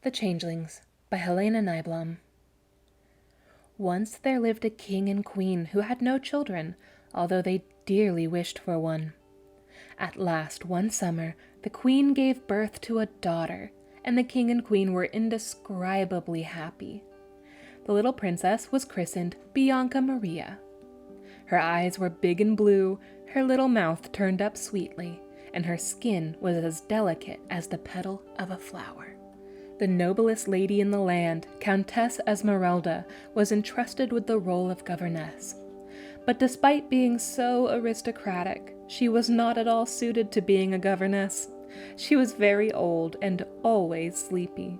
The Changelings by Helena Nyblom. Once there lived a king and queen who had no children, although they dearly wished for one. At last, one summer, the queen gave birth to a daughter, and the king and queen were indescribably happy. The little princess was christened Bianca Maria. Her eyes were big and blue, her little mouth turned up sweetly, and her skin was as delicate as the petal of a flower. The noblest lady in the land, Countess Esmeralda, was entrusted with the role of governess. But despite being so aristocratic, she was not at all suited to being a governess. She was very old and always sleepy.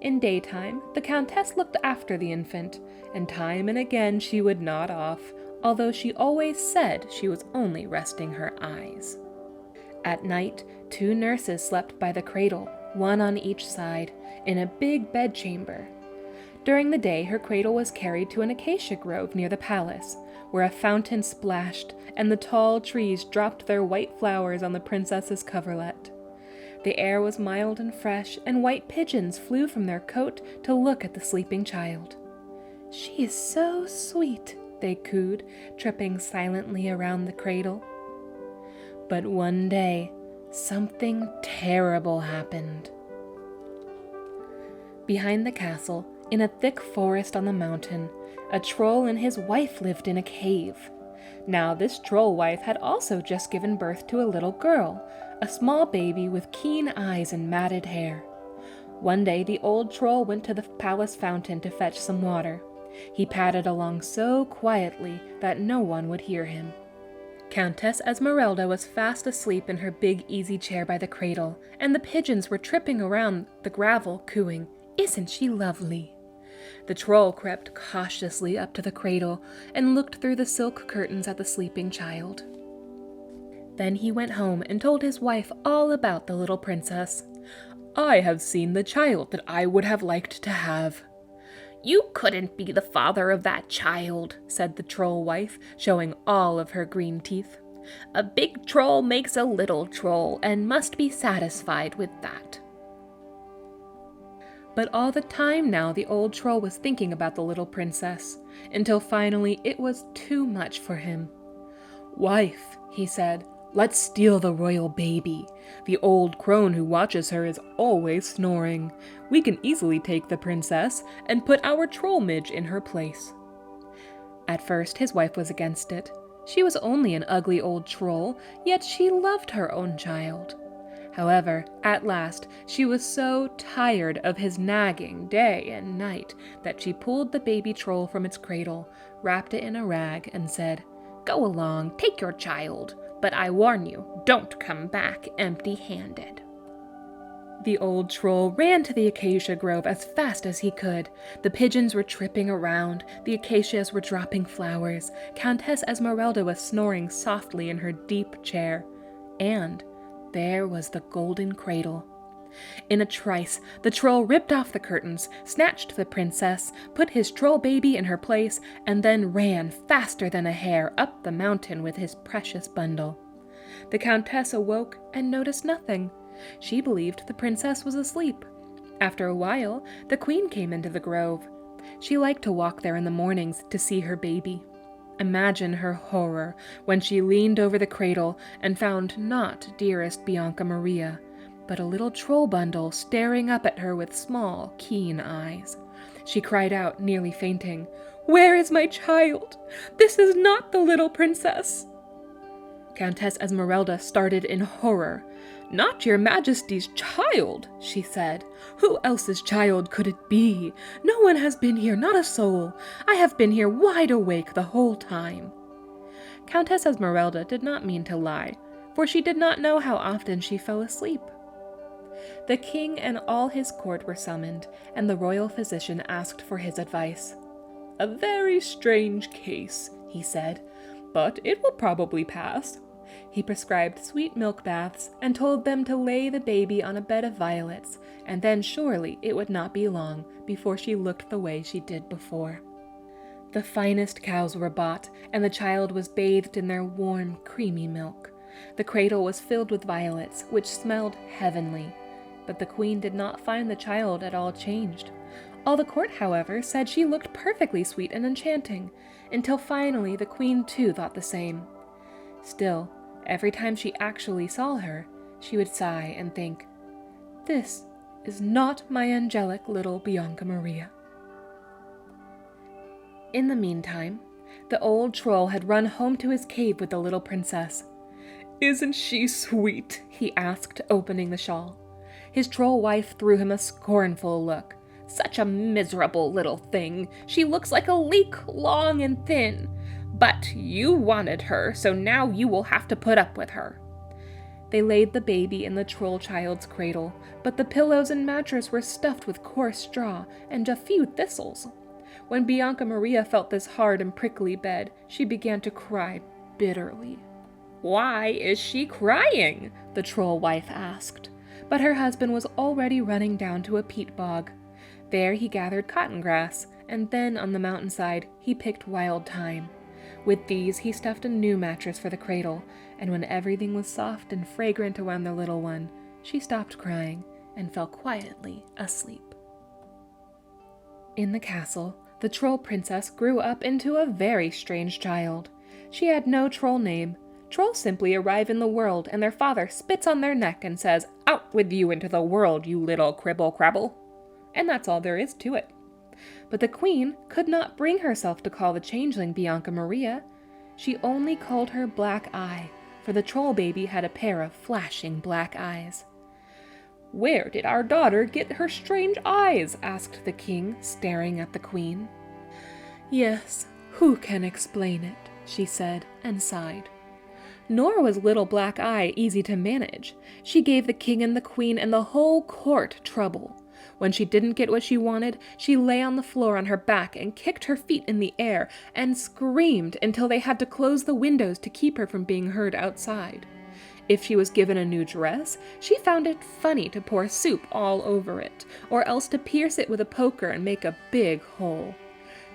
In daytime, the Countess looked after the infant, and time and again she would nod off, although she always said she was only resting her eyes. At night, 2 nurses slept by the cradle, one on each side, in a big bedchamber. During the day, her cradle was carried to an acacia grove near the palace, where a fountain splashed and the tall trees dropped their white flowers on the princess's coverlet. The air was mild and fresh, and white pigeons flew from their cote to look at the sleeping child. "She is so sweet," they cooed, tripping silently around the cradle. But one day, something terrible happened. Behind the castle, in a thick forest on the mountain, a troll and his wife lived in a cave. Now this troll wife had also just given birth to a little girl, a small baby with keen eyes and matted hair. One day the old troll went to the palace fountain to fetch some water. He padded along so quietly that no one would hear him. Countess Esmeralda was fast asleep in her big easy chair by the cradle, and the pigeons were tripping around the gravel, cooing, "Isn't she lovely?" The troll crept cautiously up to the cradle and looked through the silk curtains at the sleeping child. Then he went home and told his wife all about the little princess. "I have seen the child that I would have liked to have." "You couldn't be the father of that child," said the troll wife, showing all of her green teeth. "A big troll makes a little troll and must be satisfied with that." But all the time now the old troll was thinking about the little princess, until finally it was too much for him. "Wife," he said, "let's steal the royal baby. The old crone who watches her is always snoring. We can easily take the princess and put our troll midge in her place." At first his wife was against it. She was only an ugly old troll, yet she loved her own child. However, at last, she was so tired of his nagging day and night that she pulled the baby troll from its cradle, wrapped it in a rag, and said, "Go along, take your child, but I warn you, don't come back empty-handed." The old troll ran to the acacia grove as fast as he could. The pigeons were tripping around, the acacias were dropping flowers, Countess Esmeralda was snoring softly in her deep chair, and there was the golden cradle. In a trice, the troll ripped off the curtains, snatched the princess, put his troll baby in her place, and then ran faster than a hare up the mountain with his precious bundle. The countess awoke and noticed nothing. She believed the princess was asleep. After a while, the queen came into the grove. She liked to walk there in the mornings to see her baby. Imagine her horror when she leaned over the cradle and found not dearest Bianca Maria, but a little troll bundle staring up at her with small, keen eyes. She cried out, nearly fainting, "Where is my child? This is not the little princess!" Countess Esmeralda started in horror. "Not your majesty's child," she said. "Who else's child could it be? No one has been here, not a soul. I have been here wide awake the whole time." Countess Esmeralda did not mean to lie, for she did not know how often she fell asleep. The king and all his court were summoned, and the royal physician asked for his advice. "A very strange case," he said, "but it will probably pass." He prescribed sweet milk baths and told them to lay the baby on a bed of violets, and then surely it would not be long before she looked the way she did before. The finest cows were bought, and the child was bathed in their warm, creamy milk. The cradle was filled with violets, which smelled heavenly. but the queen did not find the child at all changed. All the court, however, said she looked perfectly sweet and enchanting, until finally the queen too thought the same. Still, every time she actually saw her, she would sigh and think, "This is not my angelic little Bianca Maria." In the meantime, the old troll had run home to his cave with the little princess. "Isn't she sweet?" he asked, opening the shawl. His troll wife threw him a scornful look. "Such a miserable little thing. She looks like a leek, long and thin. But you wanted her, so now you will have to put up with her." They laid the baby in the troll child's cradle, but the pillows and mattress were stuffed with coarse straw and a few thistles. When Bianca Maria felt this hard and prickly bed, she began to cry bitterly. "Why is she crying?" the troll wife asked. But her husband was already running down to a peat bog. There he gathered cotton grass, and then on the mountainside he picked wild thyme. With these he stuffed a new mattress for the cradle, and when everything was soft and fragrant around the little one, she stopped crying and fell quietly asleep. In the castle, the troll princess grew up into a very strange child. She had no troll name. Trolls simply arrive in the world, and their father spits on their neck and says, "Out with you into the world, you little cribble-crabble." And that's all there is to it. But the queen could not bring herself to call the changeling Bianca Maria. She only called her Black Eye, for the troll baby had a pair of flashing black eyes. "Where did our daughter get her strange eyes?" asked the king, staring at the queen. "Yes, who can explain it?" she said, and sighed. Nor was little Black Eye easy to manage. She gave the king and the queen and the whole court trouble. When she didn't get what she wanted, she lay on the floor on her back and kicked her feet in the air and screamed until they had to close the windows to keep her from being heard outside. If she was given a new dress, she found it funny to pour soup all over it, or else to pierce it with a poker and make a big hole.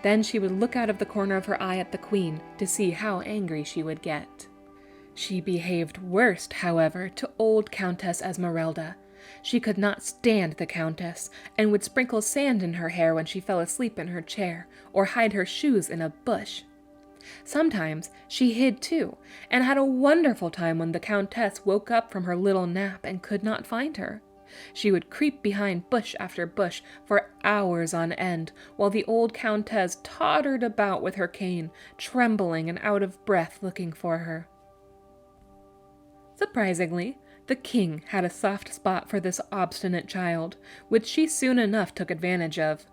Then she would look out of the corner of her eye at the queen to see how angry she would get. She behaved worst, however, to old Countess Esmeralda. She could not stand the countess, and would sprinkle sand in her hair when she fell asleep in her chair, or hide her shoes in a bush. Sometimes she hid too, and had a wonderful time when the countess woke up from her little nap and could not find her. She would creep behind bush after bush for hours on end, while the old countess tottered about with her cane, trembling and out of breath looking for her. Surprisingly, the king had a soft spot for this obstinate child, which she soon enough took advantage of.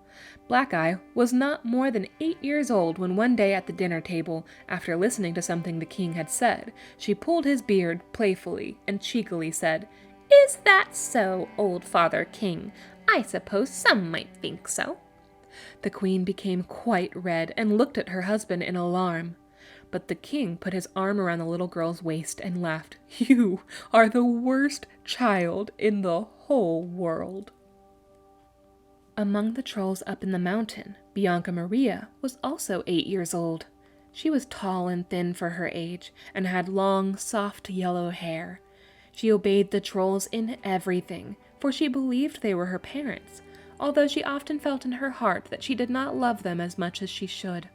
Black Eye was not more than 8 years old when one day at the dinner table, after listening to something the king had said, she pulled his beard playfully and cheekily said, "Is that so, old Father King? I suppose some might think so." The queen became quite red and looked at her husband in alarm. But the king put his arm around the little girl's waist and laughed. "You are the worst child in the whole world." Among the trolls up in the mountain, Bianca Maria was also 8 years old. She was tall and thin for her age, and had long, soft yellow hair. She obeyed the trolls in everything, for she believed they were her parents, although she often felt in her heart that she did not love them as much as she should.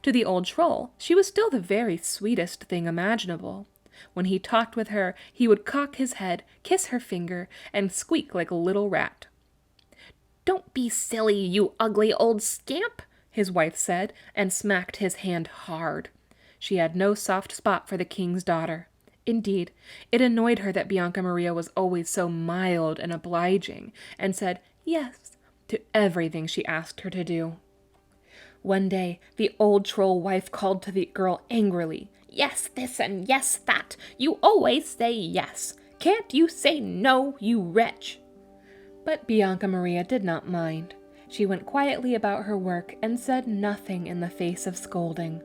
To the old troll, she was still the very sweetest thing imaginable. When he talked with her, he would cock his head, kiss her finger, and squeak like a little rat. "Don't be silly, you ugly old scamp," his wife said, and smacked his hand hard. She had no soft spot for the king's daughter. Indeed, it annoyed her that Bianca Maria was always so mild and obliging, and said yes to everything she asked her to do. One day, the old troll wife called to the girl angrily, "Yes this and yes that. You always say yes. Can't you say no, you wretch?" But Bianca Maria did not mind. She went quietly about her work and said nothing in the face of scolding.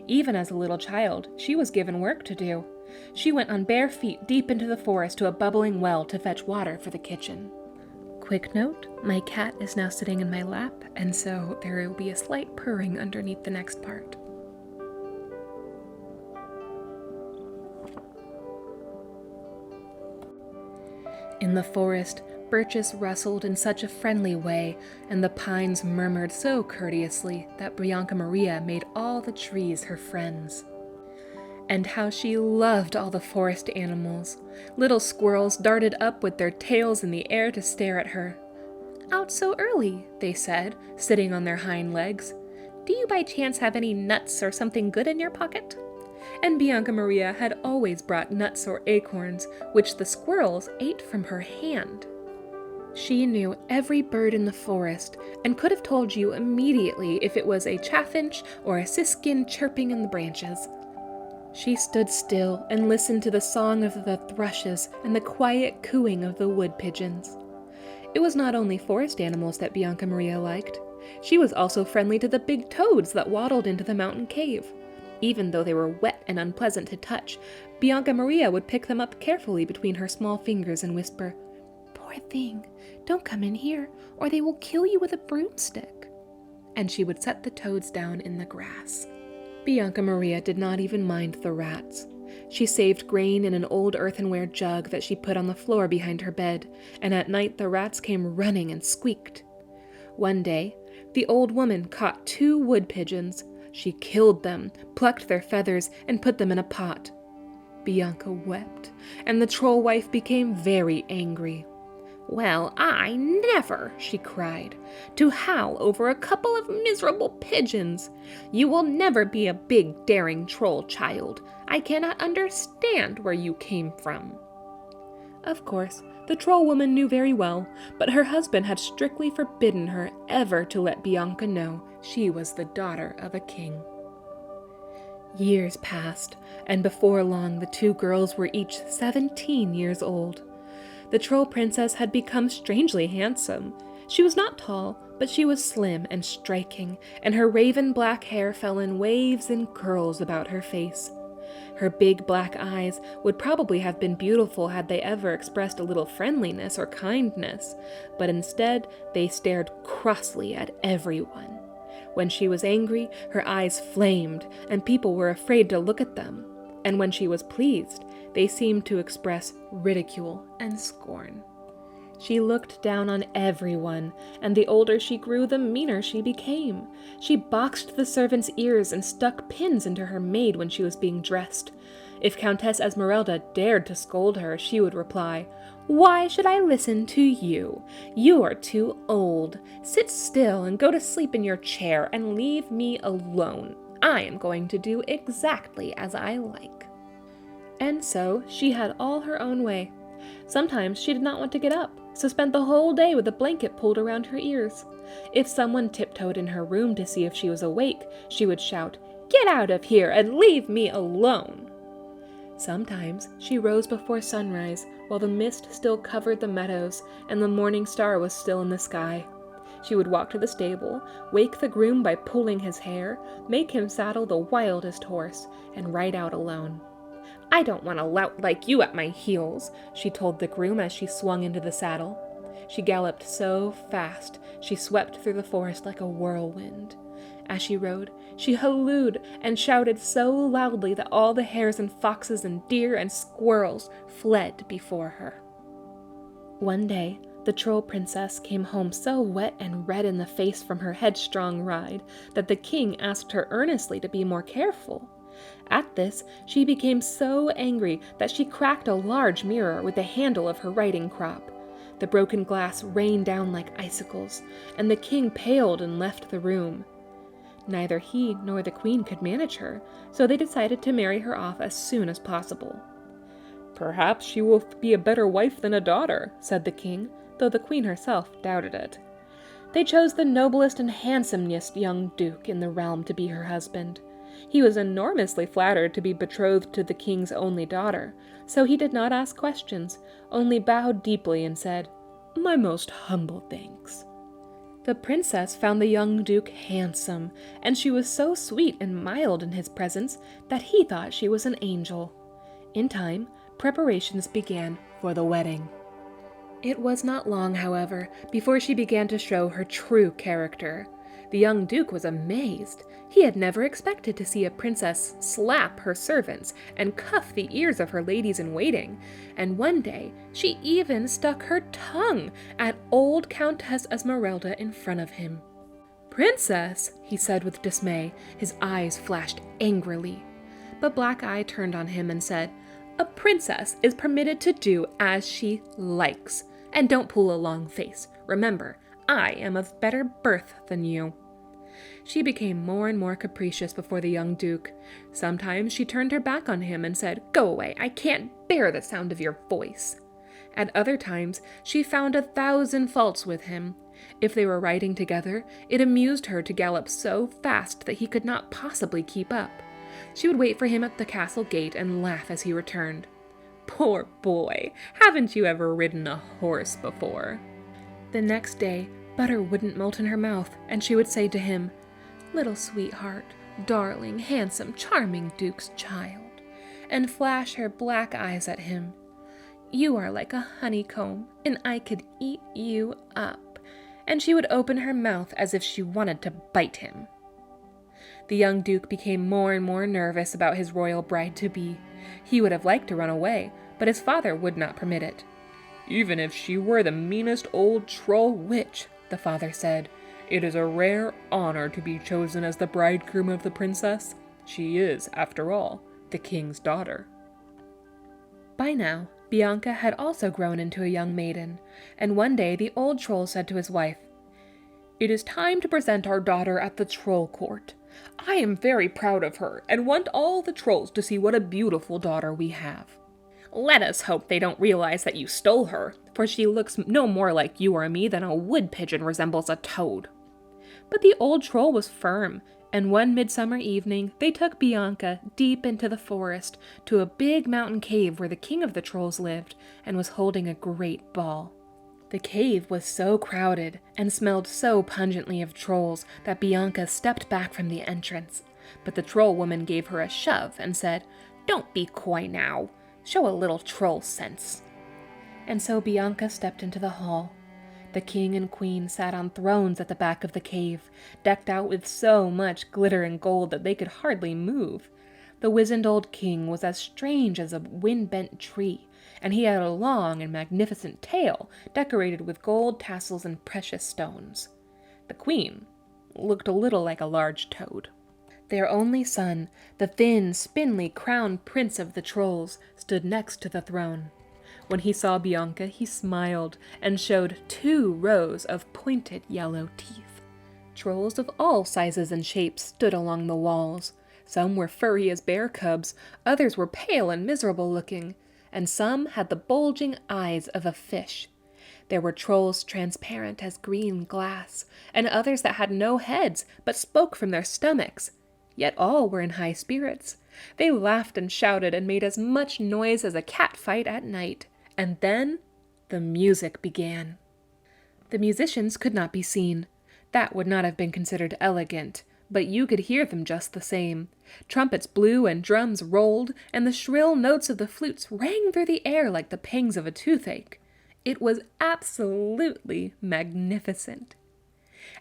Even as a little child, she was given work to do. She went on bare feet deep into the forest to a bubbling well to fetch water for the kitchen. Quick note, my cat is now sitting in my lap, and so there will be a slight purring underneath the next part. In In the forest, birches rustled in such a friendly way, and the pines murmured so courteously that Bianca Maria made all the trees her friends. And how she loved all the forest animals. Little squirrels darted up with their tails in the air to stare at her. "Out so early," they said, sitting on their hind legs. "Do you by chance have any nuts or something good in your pocket?" And Bianca Maria had always brought nuts or acorns, which the squirrels ate from her hand. She knew every bird in the forest, and could have told you immediately if it was a chaffinch or a siskin chirping in the branches. She stood still and listened to the song of the thrushes and the quiet cooing of the wood pigeons. It was not only forest animals that Bianca Maria liked. She was also friendly to the big toads that waddled into the mountain cave. Even though they were wet and unpleasant to touch, Bianca Maria would pick them up carefully between her small fingers and whisper, "Poor thing, don't come in here, or they will kill you with a broomstick." And she would set the toads down in the grass. Bianca Maria did not even mind the rats. She saved grain in an old earthenware jug that she put on the floor behind her bed, and at night the rats came running and squeaked. One day, the old woman caught 2 wood pigeons. She killed them, plucked their feathers, and put them in a pot. Bianca wept, and the troll wife became very angry. "Well, I never," she cried, "to howl over a couple of miserable pigeons. You will never be a big, daring troll, child. I cannot understand where you came from." Of course, the troll woman knew very well, but her husband had strictly forbidden her ever to let Bianca know she was the daughter of a king. Years passed, and before long the 2 girls were each 17 years old. The troll princess had become strangely handsome. She was not tall, but she was slim and striking, and her raven black hair fell in waves and curls about her face. Her big black eyes would probably have been beautiful had they ever expressed a little friendliness or kindness, but instead they stared crossly at everyone. When she was angry, her eyes flamed, and people were afraid to look at them. And when she was pleased, they seemed to express ridicule and scorn. She looked down on everyone, and the older she grew, the meaner she became. She boxed the servants' ears and stuck pins into her maid when she was being dressed. If Countess Esmeralda dared to scold her, she would reply, "Why should I listen to you? You are too old. Sit still and go to sleep in your chair and leave me alone. I am going to do exactly as I like." And so she had all her own way. Sometimes she did not want to get up, so spent the whole day with a blanket pulled around her ears. If someone tiptoed in her room to see if she was awake, she would shout, "Get out of here and leave me alone." Sometimes she rose before sunrise, while the mist still covered the meadows and the morning star was still in the sky. She would walk to the stable, wake the groom by pulling his hair, make him saddle the wildest horse, and ride out alone. "I don't want a lout like you at my heels," she told the groom as she swung into the saddle. She galloped so fast, she swept through the forest like a whirlwind. As she rode, she hallooed and shouted so loudly that all the hares and foxes and deer and squirrels fled before her. One day, the troll princess came home so wet and red in the face from her headstrong ride that the king asked her earnestly to be more careful. At this, she became so angry that she cracked a large mirror with the handle of her riding crop. The broken glass rained down like icicles, and the king paled and left the room. Neither he nor the queen could manage her, so they decided to marry her off as soon as possible. "Perhaps she will be a better wife than a daughter," said the king, though the queen herself doubted it. They chose the noblest and handsomest young duke in the realm to be her husband. He was enormously flattered to be betrothed to the king's only daughter, so he did not ask questions, only bowed deeply and said, "My most humble thanks." The princess found the young duke handsome, and she was so sweet and mild in his presence that he thought she was an angel. In time, preparations began for the wedding. It was not long, however, before she began to show her true character. The young duke was amazed. He had never expected to see a princess slap her servants and cuff the ears of her ladies-in-waiting, and one day she even stuck her tongue at old Countess Esmeralda in front of him. "Princess," he said with dismay, his eyes flashed angrily. But Black Eye turned on him and said, "A princess is permitted to do as she likes. And don't pull a long face. Remember, I am of better birth than you." She became more and more capricious before the young duke. Sometimes she turned her back on him and said, "Go away, I can't bear the sound of your voice." At other times, she found 1,000 faults with him. If they were riding together, it amused her to gallop so fast that he could not possibly keep up. She would wait for him at the castle gate and laugh as he returned. "Poor boy, haven't you ever ridden a horse before?" The next day, butter wouldn't melt in her mouth, and she would say to him, "Little sweetheart, darling, handsome, charming duke's child," and flash her black eyes at him. "You are like a honeycomb, and I could eat you up," and she would open her mouth as if she wanted to bite him. The young duke became more and more nervous about his royal bride-to-be. He would have liked to run away, but his father would not permit it. "Even if she were the meanest old troll witch," the father said, "it is a rare honor to be chosen as the bridegroom of the princess. She is, after all, the king's daughter." By now, Bianca had also grown into a young maiden, and one day the old troll said to his wife, "It is time to present our daughter at the troll court. I am very proud of her, and want all the trolls to see what a beautiful daughter we have. Let us hope they don't realize that you stole her, for she looks no more like you or me than a wood pigeon resembles a toad." But the old troll was firm, and one midsummer evening they took Bianca deep into the forest to a big mountain cave where the king of the trolls lived and was holding a great ball. The cave was so crowded and smelled so pungently of trolls that Bianca stepped back from the entrance. But the troll woman gave her a shove and said, "Don't be coy now. Show a little troll sense." And so Bianca stepped into the hall. The king and queen sat on thrones at the back of the cave, decked out with so much glitter and gold that they could hardly move. The wizened old king was as strange as a wind-bent tree, and he had a long and magnificent tail decorated with gold tassels and precious stones. The queen looked a little like a large toad. Their only son, the thin, spindly crown prince of the trolls, stood next to the throne. When he saw Bianca, he smiled and showed 2 rows of pointed yellow teeth. Trolls of all sizes and shapes stood along the walls. Some were furry as bear cubs, others were pale and miserable looking, and some had the bulging eyes of a fish. There were trolls transparent as green glass, and others that had no heads but spoke from their stomachs. Yet all were in high spirits. They laughed and shouted and made as much noise as a cat fight at night. And then the music began. The musicians could not be seen. That would not have been considered elegant, but you could hear them just the same. Trumpets blew and drums rolled, and the shrill notes of the flutes rang through the air like the pangs of a toothache. It was absolutely magnificent.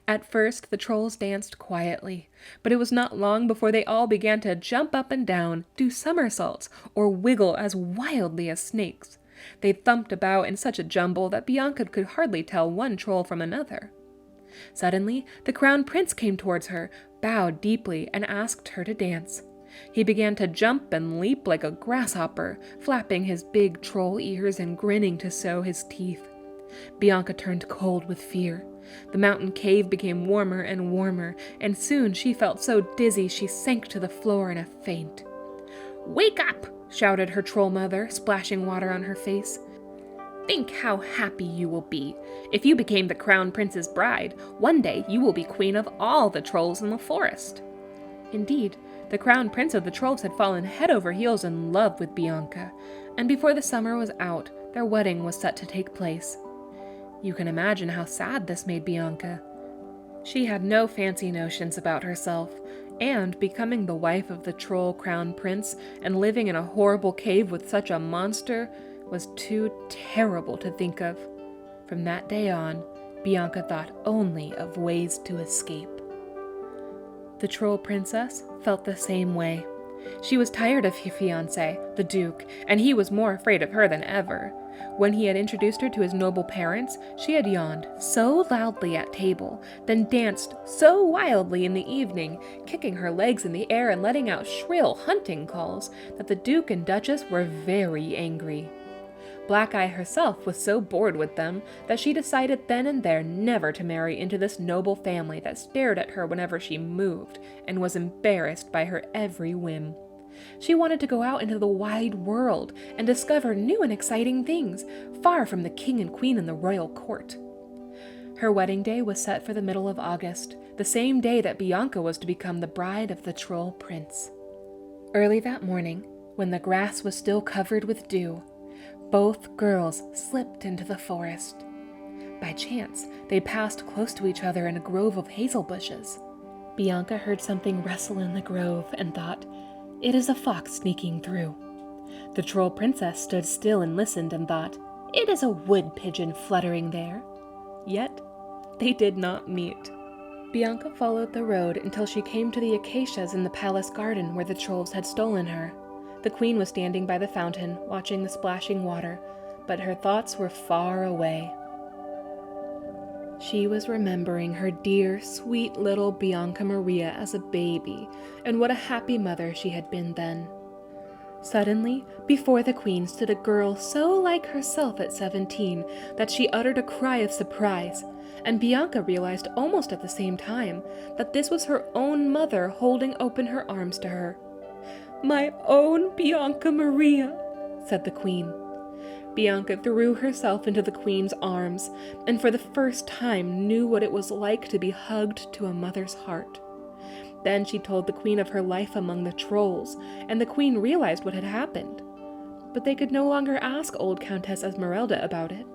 At first, the trolls danced quietly, but it was not long before they all began to jump up and down, do somersaults, or wiggle as wildly as snakes. They thumped about in such a jumble that Bianca could hardly tell one troll from another. Suddenly, the crown prince came towards her, bowed deeply, and asked her to dance. He began to jump and leap like a grasshopper, flapping his big troll ears and grinning to show his teeth. Bianca turned cold with fear. The mountain cave became warmer and warmer, and soon she felt so dizzy she sank to the floor in a faint. "Wake up!" shouted her troll mother, splashing water on her face. "Think how happy you will be. If you became the crown prince's bride, one day you will be queen of all the trolls in the forest." Indeed, the crown prince of the trolls had fallen head over heels in love with Bianca, and before the summer was out, their wedding was set to take place. You can imagine how sad this made Bianca. She had no fancy notions about herself, and becoming the wife of the troll crown prince and living in a horrible cave with such a monster was too terrible to think of. From that day on, Bianca thought only of ways to escape. The troll princess felt the same way. She was tired of her fiancé, the Duke, and he was more afraid of her than ever. When he had introduced her to his noble parents, she had yawned so loudly at table, then danced so wildly in the evening, kicking her legs in the air and letting out shrill hunting calls, that the Duke and Duchess were very angry. Black Eye herself was so bored with them that she decided then and there never to marry into this noble family that stared at her whenever she moved and was embarrassed by her every whim. She wanted to go out into the wide world and discover new and exciting things, far from the king and queen in the royal court. Her wedding day was set for the middle of August, the same day that Bianca was to become the bride of the troll prince. Early that morning, when the grass was still covered with dew, both girls slipped into the forest. By chance, they passed close to each other in a grove of hazel bushes. Bianca heard something rustle in the grove and thought, "It is a fox sneaking through." The troll princess stood still and listened and thought, "It is a wood pigeon fluttering there." Yet, they did not meet. Bianca followed the road until she came to the acacias in the palace garden where the trolls had stolen her. The queen was standing by the fountain, watching the splashing water, but her thoughts were far away. She was remembering her dear, sweet little Bianca Maria as a baby, and what a happy mother she had been then. Suddenly, before the queen stood a girl so like herself at 17 that she uttered a cry of surprise, and Bianca realized almost at the same time that this was her own mother holding open her arms to her. "My own Bianca Maria," said the queen. Bianca threw herself into the queen's arms, and for the first time knew what it was like to be hugged to a mother's heart. Then she told the queen of her life among the trolls, and the queen realized what had happened. But they could no longer ask old Countess Esmeralda about it,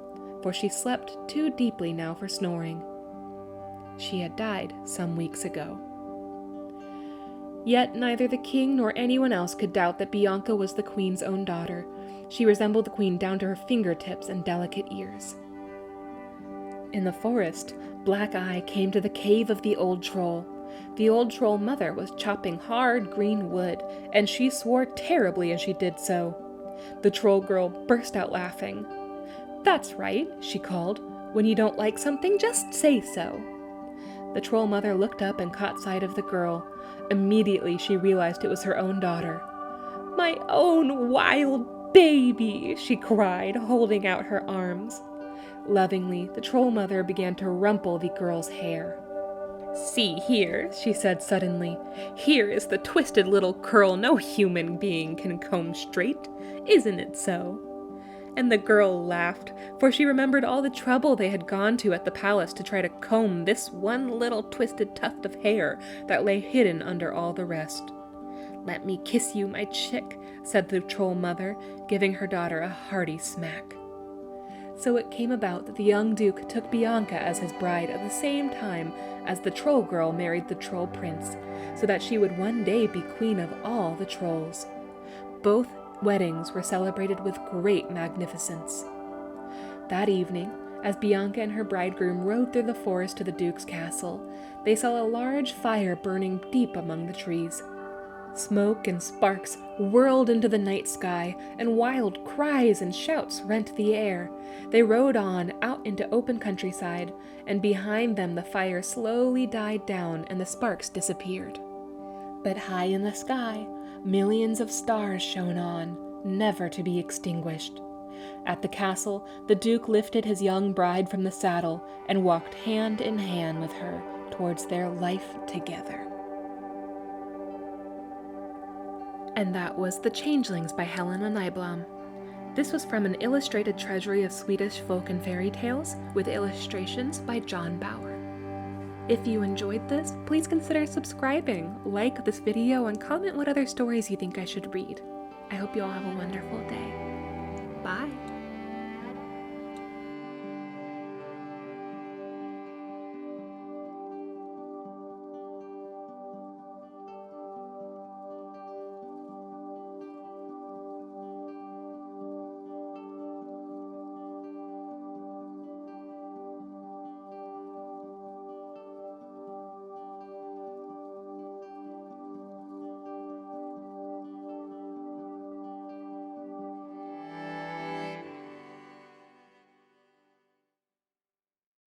for she slept too deeply now for snoring. She had died some weeks ago. Yet neither the king nor anyone else could doubt that Bianca was the queen's own daughter. She resembled the queen down to her fingertips and delicate ears. In the forest, Black Eye came to the cave of the old troll. The old troll mother was chopping hard green wood, and she swore terribly as she did so. The troll girl burst out laughing. "That's right," she called. "When you don't like something, just say so." The troll mother looked up and caught sight of the girl. Immediately she realized it was her own daughter. "My own wild baby," she cried, holding out her arms. Lovingly, the troll mother began to rumple the girl's hair. "See here," she said suddenly. "Here is the twisted little curl no human being can comb straight. Isn't it so?" And the girl laughed, for she remembered all the trouble they had gone to at the palace to try to comb this one little twisted tuft of hair that lay hidden under all the rest. "Let me kiss you, my chick," said the troll mother, giving her daughter a hearty smack. So it came about that the young duke took Bianca as his bride at the same time as the troll girl married the troll prince, so that she would one day be queen of all the trolls. Both weddings were celebrated with great magnificence. That evening, as Bianca and her bridegroom rode through the forest to the duke's castle, they saw a large fire burning deep among the trees. Smoke and sparks whirled into the night sky, and wild cries and shouts rent the air. They rode on, out into open countryside, and behind them the fire slowly died down and the sparks disappeared. But high in the sky, millions of stars shone on, never to be extinguished. At the castle, the Duke lifted his young bride from the saddle and walked hand in hand with her towards their life together. And that was The Changelings by Helena Nyblom. This was from an illustrated treasury of Swedish folk and fairy tales with illustrations by John Bauer. If you enjoyed this, please consider subscribing, like this video, and comment what other stories you think I should read. I hope you all have a wonderful day. Bye!